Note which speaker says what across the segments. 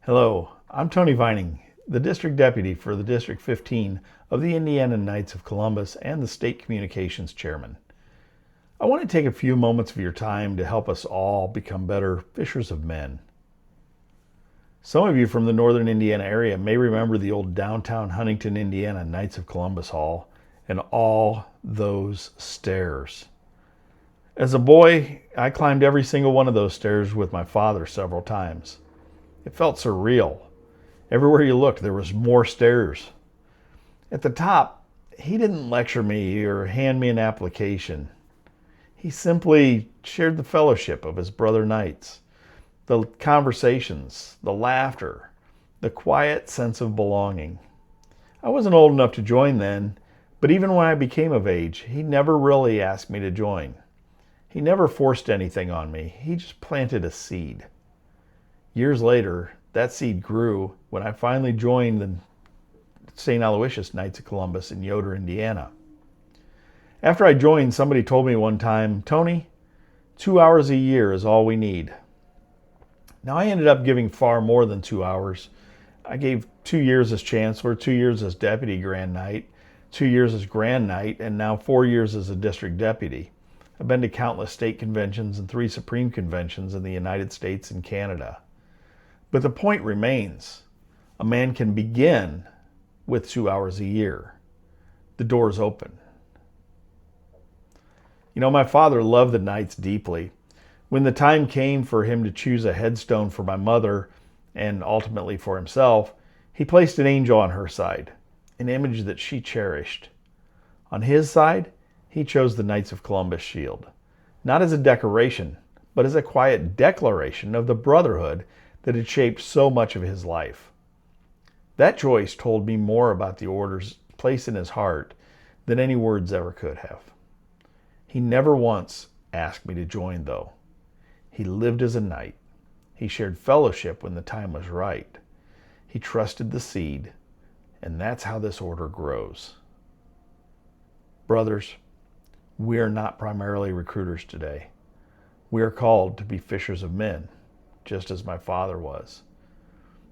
Speaker 1: Hello, I'm Tony Vining, the District Deputy for the District 15 of the Indiana Knights of Columbus and the State Communications Chairman. I want to take a few moments of your time to help us all become better fishers of men. Some of you from the northern Indiana area may remember the old downtown Huntington, Indiana Knights of Columbus Hall and all those stairs. As a boy, I climbed every single one of those stairs with my father several times. It felt surreal. Everywhere you looked, there was more stairs. At the top, he didn't lecture me or hand me an application. He simply shared the fellowship of his brother knights, the conversations, the laughter, the quiet sense of belonging. I wasn't old enough to join then, but even when I became of age, he never really asked me to join. He never forced anything on me. He just planted a seed. Years later, that seed grew when I finally joined the St. Aloysius Knights of Columbus in Yoder, Indiana. After I joined, somebody told me one time, "Tony, 2 hours a year is all we need." Now, I ended up giving far more than 2 hours. I gave 2 years as Chancellor, 2 years as Deputy Grand Knight, 2 years as Grand Knight, and now 4 years as a District Deputy. I've been to countless state conventions and 3 Supreme Conventions in the United States and Canada. But the point remains, a man can begin with 2 hours a year. The door is open. You know, my father loved the Knights deeply. When the time came for him to choose a headstone for my mother and ultimately for himself, he placed an angel on her side, an image that she cherished. On his side, he chose the Knights of Columbus shield, not as a decoration, but as a quiet declaration of the brotherhood that had shaped so much of his life. That choice told me more about the order's place in his heart than any words ever could have. He never once asked me to join, though. He lived as a knight. He shared fellowship when the time was right. He trusted the seed, and that's how this order grows. Brothers, we are not primarily recruiters today. We are called to be fishers of men, just as my father was.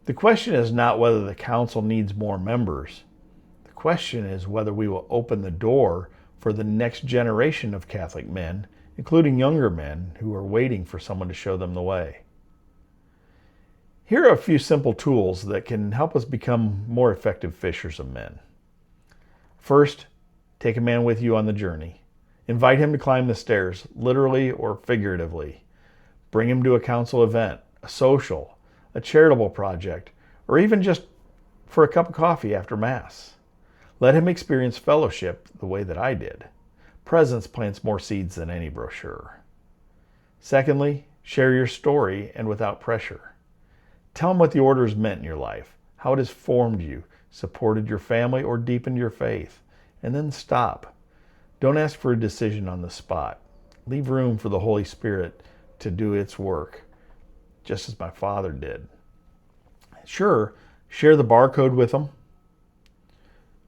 Speaker 1: The question is not whether the council needs more members. The question is whether we will open the door for the next generation of Catholic men, including younger men who are waiting for someone to show them the way. Here are a few simple tools that can help us become more effective fishers of men. First, take a man with you on the journey. Invite him to climb the stairs, literally or figuratively. Bring him to a council event, a social, a charitable project, or even just for a cup of coffee after Mass. Let him experience fellowship the way that I did. Presence plants more seeds than any brochure. Secondly, share your story and without pressure. Tell him what the order has meant in your life, how it has formed you, supported your family, or deepened your faith. And then stop. Don't ask for a decision on the spot. Leave room for the Holy Spirit to do its work, just as my father did. Sure, share the barcode with them,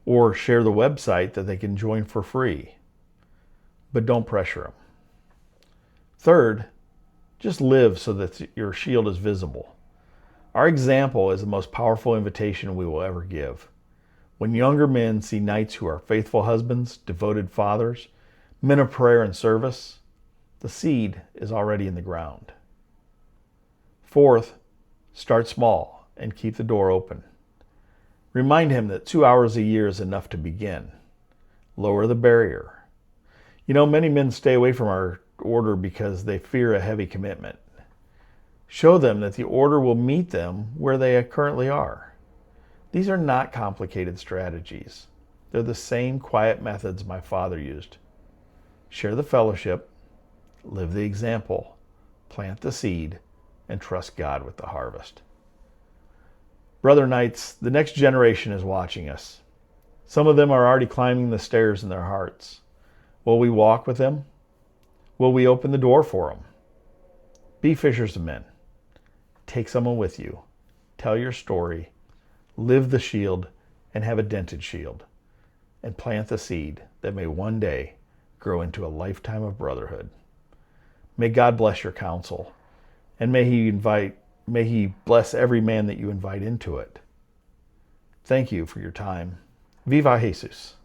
Speaker 1: or share the website that they can join for free, but don't pressure them. Third, just live so that your shield is visible. Our example is the most powerful invitation we will ever give. When younger men see knights who are faithful husbands, devoted fathers, men of prayer and service, the seed is already in the ground. Fourth, start small and keep the door open. Remind him that 2 hours a year is enough to begin. Lower the barrier. You know, many men stay away from our order because they fear a heavy commitment. Show them that the order will meet them where they currently are. These are not complicated strategies. They're the same quiet methods my father used. Share the fellowship, live the example, plant the seed, and trust God with the harvest. Brother Knights, the next generation is watching us. Some of them are already climbing the stairs in their hearts. Will we walk with them? Will we open the door for them? Be fishers of men. Take someone with you. Tell your story. Live the shield and have a dented shield. And plant the seed that may one day grow into a lifetime of brotherhood. May God bless your counsel, and may He may He bless every man that you invite into it. Thank you for your time. Viva Jesus.